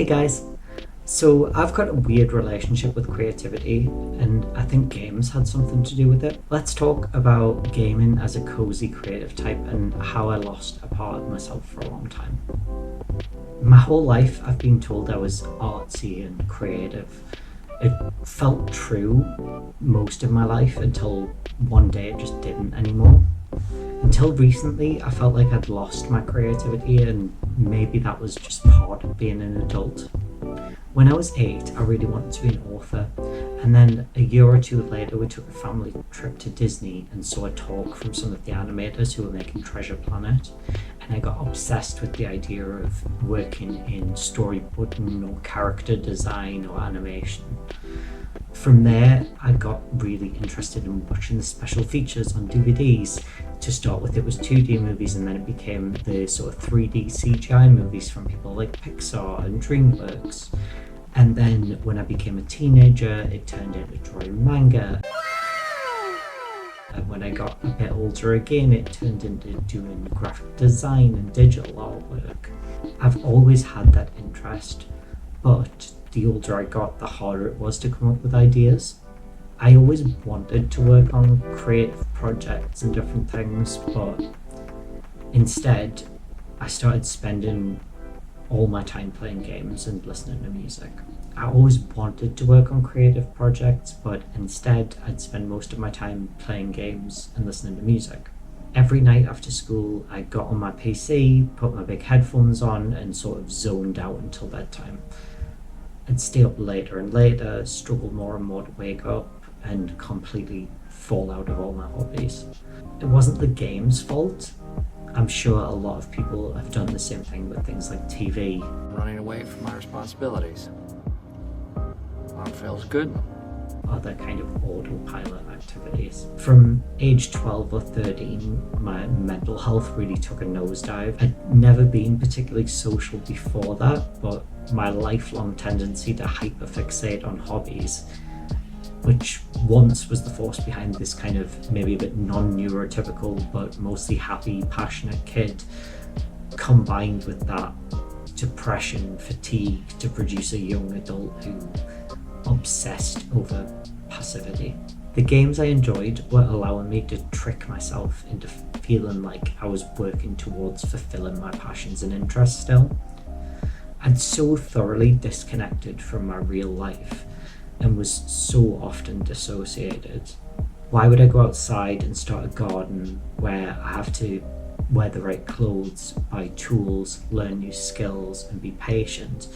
Hey guys. So I've got a weird relationship with creativity, and I think games had something to do with it. Let's talk about gaming as a cozy creative type and how I lost a part of myself for a long time. My whole life I've been told I was artsy and creative. It felt true most of my life until one day it just didn't anymore. Until recently, I felt like I'd lost my creativity, and maybe that was just part of being an adult. When I was 8, I really wanted to be an author, and then a year or two later, we took a family trip to Disney and saw a talk from some of the animators who were making Treasure Planet, and I got obsessed with the idea of working in storyboarding or character design or animation. From there, I got really interested in watching the special features on DVDs. To start with, it was 2D movies, and then it became the sort of 3D CGI movies from people like Pixar and DreamWorks. And then when I became a teenager, it turned into drawing manga. And when I got a bit older again, it turned into doing graphic design and digital artwork. I've always had that interest, but the older I got, the harder it was to come up with ideas. I always wanted to work on creative projects and different things, but instead I started spending all my time playing games and listening to music. I always wanted to work on creative projects, but instead I'd spend most of my time playing games and listening to music. Every night after school, I got on my PC, put my big headphones on, and sort of zoned out until bedtime. I'd stay up later and later, struggle more and more to wake up, and completely fall out of all my hobbies. It wasn't the game's fault. I'm sure a lot of people have done the same thing with things like TV. Running away from my responsibilities. That feels good. Other kind of autopilot activities. From age 12 or 13, my mental health really took a nosedive. I'd never been particularly social before that, but my lifelong tendency to hyperfixate on hobbies, which once was the force behind this kind of maybe a bit non-neurotypical but mostly happy, passionate kid, combined with that depression, fatigue to produce a young adult who obsessed over passivity. The games I enjoyed were allowing me to trick myself into feeling like I was working towards fulfilling my passions and interests still. I'd so thoroughly disconnected from my real life and was so often dissociated. Why would I go outside and start a garden where I have to wear the right clothes, buy tools, learn new skills, and be patient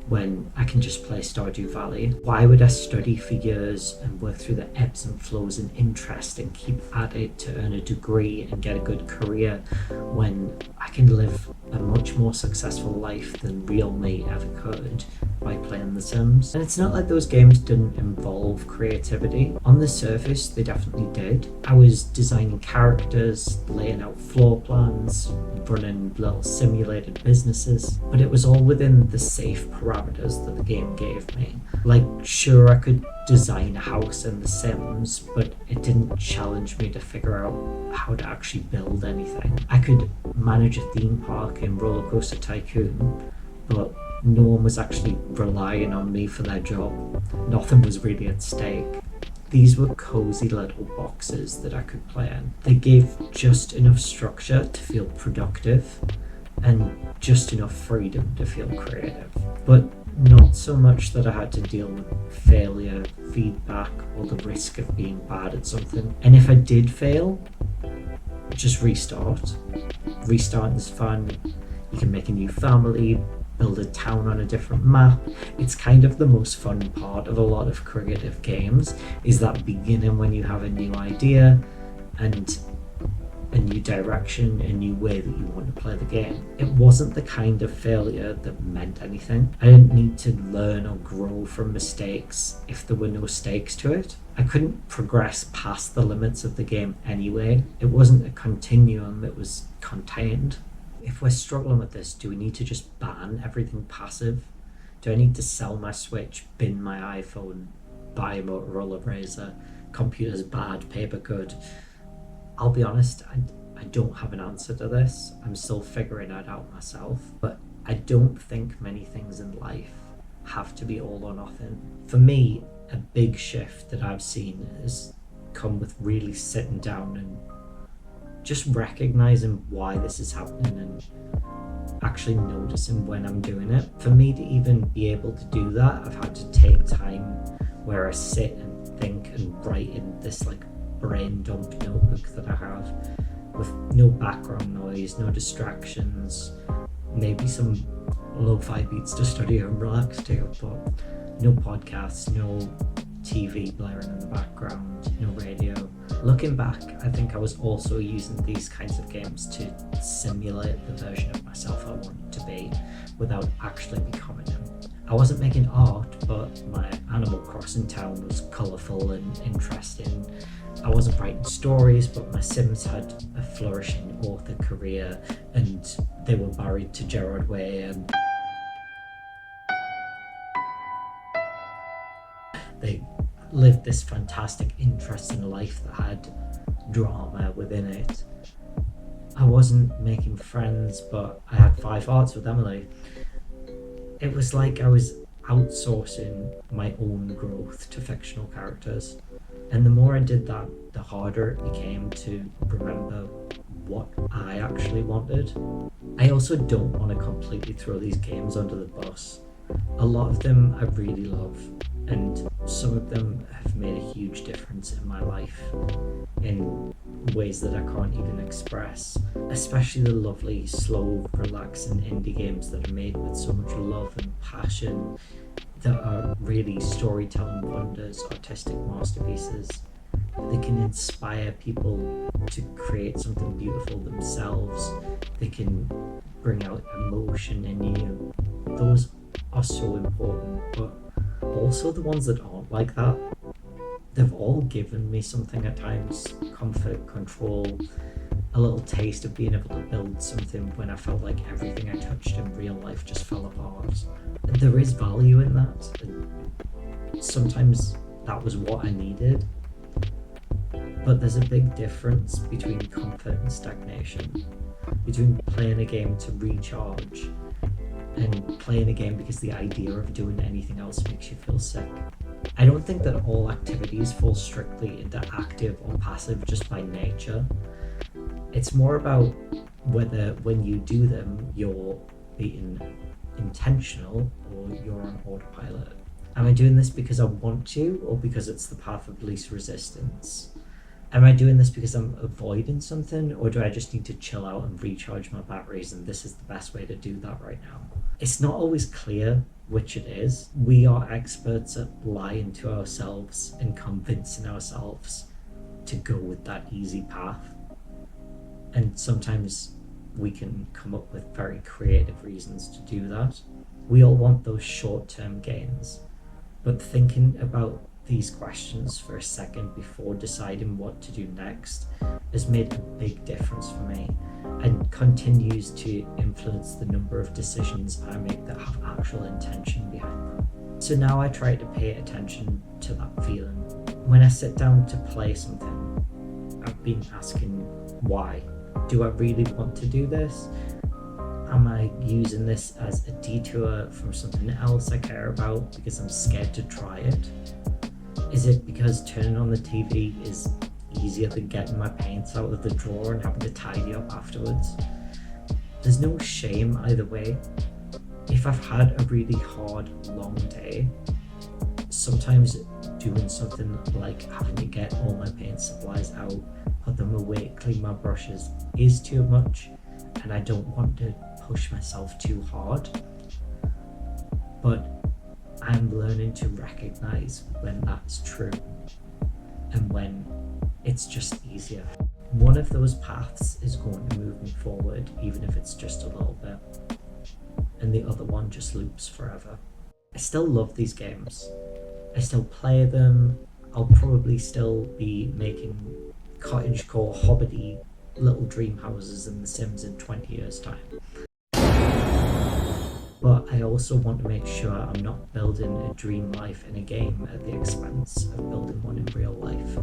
when I can just play Stardew Valley? Why would I study for years and work through the ebbs and flows and interest and keep at it to earn a degree and get a good career when I can live a much more successful life than real me ever could by playing The Sims? And it's not like those games didn't involve creativity. On the surface, they definitely did. I was designing characters, laying out floor plans, running little simulated businesses, but it was all within the safe parameters that the game gave me. Like, sure, I could design a house in The Sims, but it didn't challenge me to figure out how to actually build anything. I could manage a theme park in Roller Coaster Tycoon, but no one was actually relying on me for their job. Nothing was really at stake. These were cozy little boxes that I could play in. They gave just enough structure to feel productive and just enough freedom to feel creative, but not so much that I had to deal with failure, feedback, or the risk of being bad at something. And if I did fail, just restart. Restarting is fun. You can make a new family, build a town on a different map. It's kind of the most fun part of a lot of creative games, is that beginning when you have a new idea and a new direction, a new way that you want to play the game. It wasn't the kind of failure that meant anything. I didn't need to learn or grow from mistakes if there were no stakes to it. I couldn't progress past the limits of the game anyway. It wasn't a continuum, it was contained. If we're struggling with this, do we need to just ban everything passive? Do I need to sell my Switch, bin my iPhone, buy a Motorola Razr, computer's bad, paper good? I'll be honest, I don't have an answer to this. I'm still figuring it out myself. But I don't think many things in life have to be all or nothing. For me, a big shift that I've seen has come with really sitting down and just recognizing why this is happening and actually noticing when I'm doing it. For me to even be able to do that, I've had to take time where I sit and think and write in this like brain dump notebook that I have with no background noise, no distractions, maybe some lo-fi beats to study and relax to, but no podcasts, no TV blaring in the background, no radio. Looking back, I think I was also using these kinds of games to simulate the version of myself I wanted to be without actually becoming him. I wasn't making art, but my Animal Crossing town was colourful and interesting. I wasn't writing stories, but my Sims had a flourishing author career and they were married to Gerard Way, and they lived this fantastic, interesting life that had drama within it. I wasn't making friends, but I had 5 arts with Emily. It was like I was outsourcing my own growth to fictional characters. And the more I did that, the harder it became to remember what I actually wanted. I also don't want to completely throw these games under the bus. A lot of them I really love, and some of them have made a huge difference in my life in ways that I can't even express, especially the lovely, slow, relaxing indie games that are made with so much love and passion, that are really storytelling wonders, artistic masterpieces. They can inspire people to create something beautiful themselves. They can bring out emotion in you. Those are so important, but also the ones that aren't like that. They've all given me something at times: comfort, control, a little taste of being able to build something when I felt like everything I touched in real life just fell apart. There is value in that, and sometimes that was what I needed. But there's a big difference between comfort and stagnation, between playing a game to recharge and playing a game because the idea of doing anything else makes you feel sick. I don't think that all activities fall strictly into active or passive just by nature. It's more about whether when you do them, you're being intentional or you're on autopilot. Am I doing this because I want to, or because it's the path of least resistance? Am I doing this because I'm avoiding something, or do I just need to chill out and recharge my batteries, and this is the best way to do that right now? It's not always clear which it is. We are experts at lying to ourselves and convincing ourselves to go with that easy path. And sometimes we can come up with very creative reasons to do that. We all want those short-term gains, but thinking about these questions for a second before deciding what to do next has made a big difference for me, and continues to influence the number of decisions I make that have actual intention behind them. So now I try to pay attention to that feeling. When I sit down to play something, I've been asking why. Do I really want to do this? Am I using this as a detour from something else I care about because I'm scared to try it? Is it because turning on the TV is easier than getting my paints out of the drawer and having to tidy up afterwards? There's no shame either way. If I've had a really hard, long day, sometimes doing something like having to get all my paint supplies out, put them away, clean my brushes is too much, and I don't want to push myself too hard. But I'm learning to recognize when that's true and when it's just easier. One of those paths is going to move me forward, even if it's just a little bit, and the other one just loops forever. I still love these games. I still play them. I'll probably still be making cottagecore hobbity little dream houses in The Sims in 20 years' time. But I also want to make sure I'm not building a dream life in a game at the expense of building one in real life.